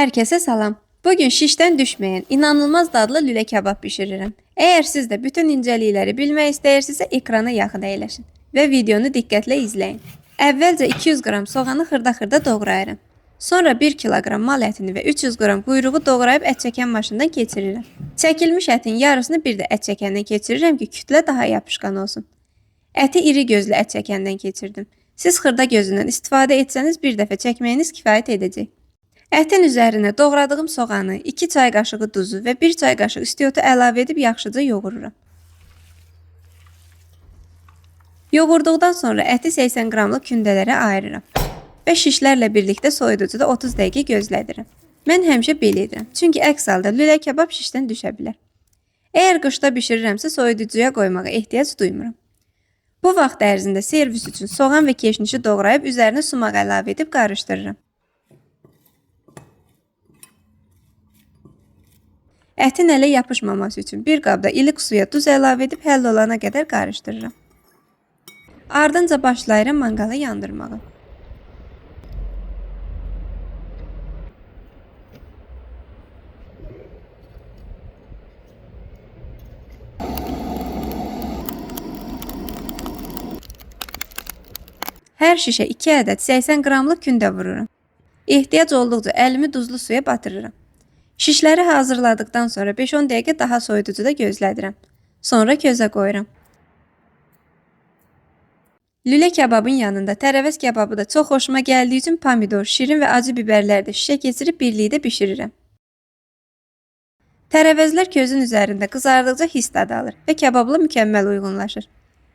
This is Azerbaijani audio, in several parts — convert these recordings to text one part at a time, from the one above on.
Herkese salam. Bugün şişdən düşmeyen inanılmaz dadlı lülə kebab pişiririm. Eğer siz de bütün incelikleri bilmək istəyirsinizsə ekrana yaxın əyləşin və videonu diqqətlə izləyin. Əvvəlcə 200 qram soğanı xırda-xırda doğrayıram. Sonra 1 kilogram mal ətini və 300 qram quyruğu doğrayıb ət çəkən maşından keçirirəm. Çəkilmiş ətin yarısını bir də ət çəkəndən keçirirəm ki, kütlə daha yapışqan olsun. Əti iri gözlü ət çəkəndən keçirdim. Siz xırda gözündən istifadə etsəniz bir dəfə çəkməyiniz kifayət edəcək. Ətin üzərinə doğradığım soğanı, 2 çay qaşığı duzu və 1 çay qaşığı istiotu əlavə edib yaxşıca yoğururam. Yoğurduqdan sonra əti 80 qramlıq kündələrə ayırıram və şişlərlə birlikdə soyuducuda 30 dəqiqə gözlədirəm. Mən həmişə belə edirəm, çünki əks halda lülə kebab şişdən düşə bilər. Əgər qışda bişirirəmsə soyuducuya qoymağa ehtiyac duymuram. Bu vaxt ərzində servis üçün soğan və keşnişi doğrayıb üzərinə sumaq əlavə edib qarışdırıram. Ətin ələ yapışmaması üçün bir qabda ilik suya duz əlavə edib həll olana qədər qarışdırıram. Ardınca başlayıram manqalı yandırmağa. Hər şişə 2 ədəd 80 qramlıq kündə vururam. Ehtiyac olduqca əlimi duzlu suya batırıram. Şişləri hazırladıktan sonra 5-10 dəqiqə daha soyuducuda gözlədirəm. Sonra közə qoyuram. Lülə kebabın yanında tərəvəz kebabı da çox xoşuma gəldiyi üçün pomidor, şirin və acı biberləri də şişə keçirib birlikdə bişirirəm. Tərəvəzlər közün üzərində qızardıqca his dadı alır və kebabla mükəmməl uyğunlaşır.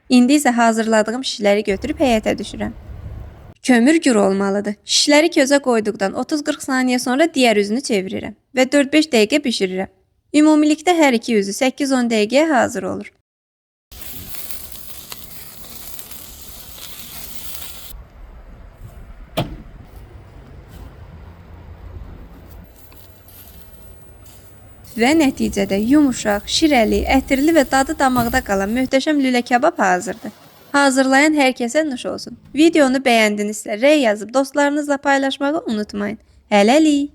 İndi isə hazırladığım şişləri götürüb həyətə düşürəm. Kömür gür olmalıdır. Şişləri közə qoyduqdan 30-40 saniyə sonra digər üzünü çevirirəm və 4-5 dəqiqə bişirirəm. Ümumilikdə hər iki üzü 8-10 dəqiqəyə hazır olur. Və nəticədə yumuşaq, şirəli, ətirli və dadı damaqda qalan möhtəşəm lülə kebab hazırdır. Hazırlayan hər kəsə nuş olsun. Videonu bəyəndinizsə rəy yazıb dostlarınızla paylaşmağı unutmayın. Hələlik!